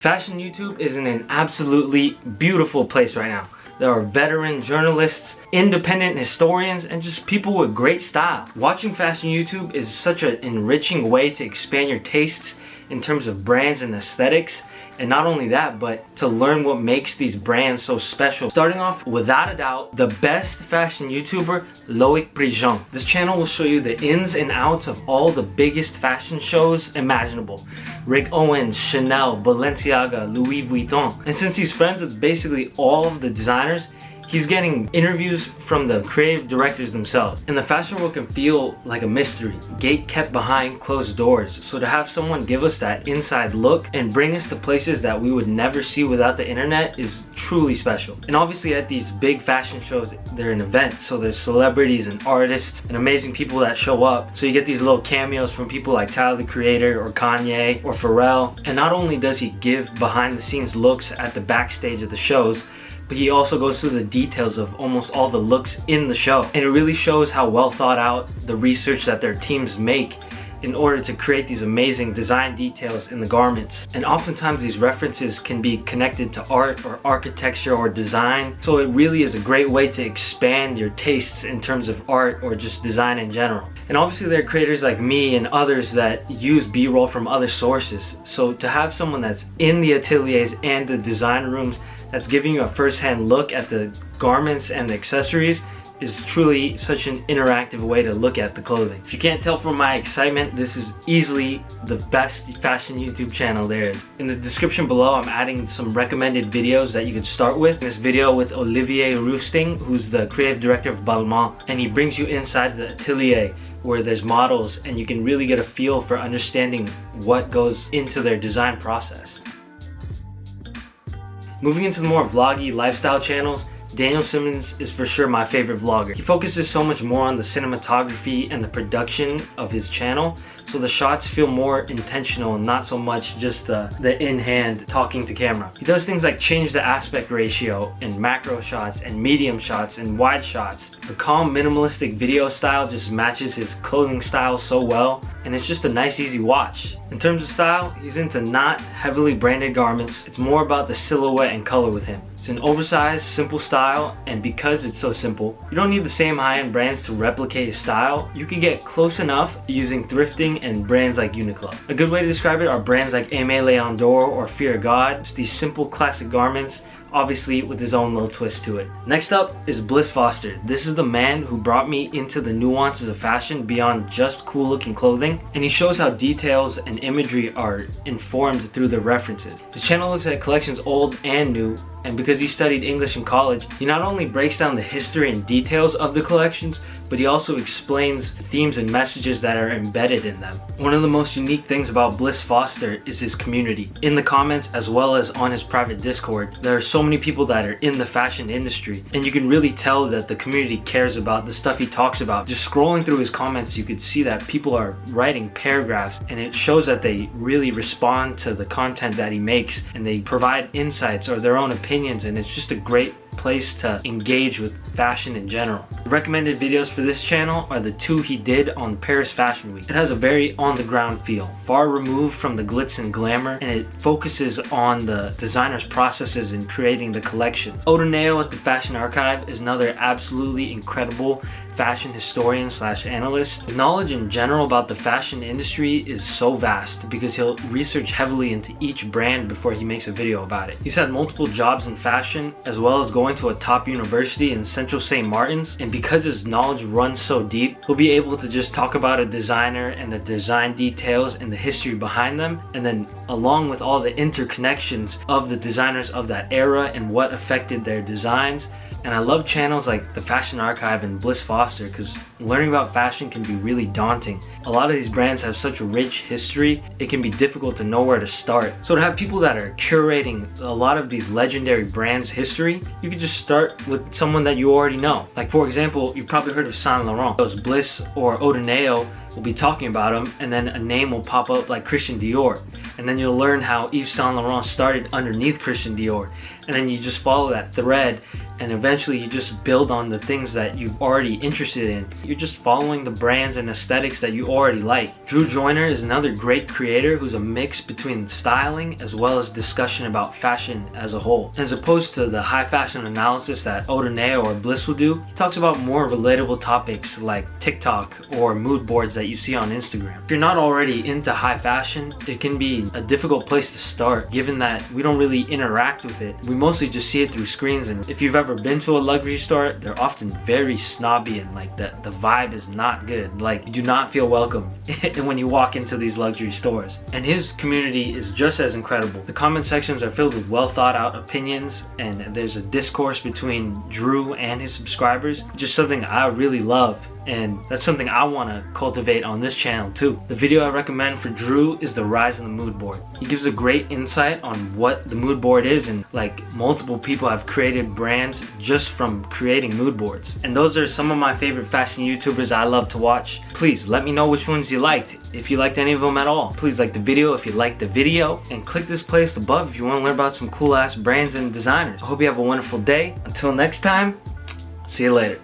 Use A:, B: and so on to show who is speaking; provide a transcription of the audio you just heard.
A: Fashion YouTube is in an absolutely beautiful place right now. There are veteran journalists, independent historians, and just people with great style. Watching fashion YouTube is such an enriching way to expand your tastes in terms of brands and aesthetics. And not only that, but to learn what makes these brands so special. Starting off, without a doubt, the best fashion YouTuber, Loic Prigent. This channel will show you the ins and outs of all the biggest fashion shows imaginable. Rick Owens, Chanel, Balenciaga, Louis Vuitton. And since he's friends with basically all of the designers, he's getting interviews from the creative directors themselves. And the fashion world can feel like a mystery, gate kept behind closed doors. So to have someone give us that inside look and bring us to places that we would never see without the internet is truly special. And obviously at these big fashion shows, they're an event. So there's celebrities and artists and amazing people that show up. So you get these little cameos from people like Tyler the Creator or Kanye or Pharrell. And not only does he give behind the scenes looks at the backstage of the shows, but he also goes through the details of almost all the looks in the show. And it really shows how well thought out the research that their teams make in order to create these amazing design details in the garments. And oftentimes these references can be connected to art or architecture or design. So it really is a great way to expand your tastes in terms of art or just design in general. And obviously there are creators like me and others that use B-roll from other sources. So to have someone that's in the ateliers and the design rooms that's giving you a first-hand look at the garments and the accessories is truly such an interactive way to look at the clothing. If you can't tell from my excitement, this is easily the best fashion YouTube channel there is. In the description below, I'm adding some recommended videos that you could start with. This video with Olivier Roosting, who's the creative director of Balmain, and he brings you inside the atelier where there's models and you can really get a feel for understanding what goes into their design process. Moving into the more vloggy lifestyle channels, Daniel Simmons is for sure my favorite vlogger. He focuses so much more on the cinematography and the production of his channel, so the shots feel more intentional and not so much just the in-hand talking to camera. He does things like change the aspect ratio in macro shots and medium shots and wide shots. The calm minimalistic video style just matches his clothing style so well, and it's just a nice easy watch. In terms of style, he's into not heavily branded garments. It's more about the silhouette and color with him. It's an oversized, simple style, and because it's so simple, you don't need the same high-end brands to replicate his style. You can get close enough using thrifting and brands like Uniqlo. A good way to describe it are brands like Aimé Leon Dore or Fear God. It's these simple classic garments, obviously with his own little twist to it. Next up is Bliss Foster. This is the man who brought me into the nuances of fashion beyond just cool looking clothing, and he shows how details and imagery are informed through the references. His channel looks at collections old and new, and because he studied English in college, he not only breaks down the history and details of the collections, but he also explains the themes and messages that are embedded in them. One of the most unique things about Bliss Foster is his community. In the comments as well as on his private Discord, there are so many people that are in the fashion industry, and you can really tell that the community cares about the stuff he talks about. Just scrolling through his comments, you could see that people are writing paragraphs, and it shows that they really respond to the content that he makes, and they provide insights or their own opinions, and it's just a great place to engage with fashion in general. The recommended videos for this channel are the two he did on Paris Fashion Week. It has a very on-the-ground feel, far removed from the glitz and glamour, and it focuses on the designer's processes in creating the collections. Odoneo at the Fashion Archive is another absolutely incredible fashion historian slash analyst. His knowledge in general about the fashion industry is so vast because he'll research heavily into each brand before he makes a video about it. He's had multiple jobs in fashion as well as going to a top university in Central St. Martin's, and because his knowledge runs so deep, he'll be able to just talk about a designer and the design details and the history behind them, and then along with all the interconnections of the designers of that era and what affected their designs. And I love channels like the Fashion Archive and Bliss Foster because learning about fashion can be really daunting. A lot of these brands have such a rich history, it can be difficult to know where to start. So to have people that are curating a lot of these legendary brands' history, you can just start with someone that you already know. Like for example, you've probably heard of Saint Laurent. Those Bliss or Odoneo will be talking about him, and then a name will pop up like Christian Dior. And then you'll learn how Yves Saint Laurent started underneath Christian Dior. And then you just follow that thread, and eventually you just build on the things that you're already interested in. You're just following the brands and aesthetics that you already like. Drew Joyner is another great creator who's a mix between styling as well as discussion about fashion as a whole. As opposed to the high fashion analysis that Odene or Bliss will do, he talks about more relatable topics like TikTok or mood boards that you see on Instagram. If you're not already into high fashion, it can be a difficult place to start, given that we don't really interact with it. We mostly just see it through screens, and if you've ever been to a luxury store, they're often very snobby, and like the vibe is not good. Like, you do not feel welcome when you walk into these luxury stores. And his community is just as incredible. The comment sections are filled with well thought out opinions, and there's a discourse between Drew and his subscribers, just something I really love. And that's something I want to cultivate on this channel too. The video I recommend for Drew is the rise of the mood board. He gives a great insight on what the mood board is, and like multiple people have created brands just from creating mood boards. And those are some of my favorite fashion YouTubers I love to watch. Please let me know which ones you liked. If you liked any of them at all, please like the video if you liked the video, and click this playlist above if you want to learn about some cool ass brands and designers. I hope you have a wonderful day. Until next time, see you later.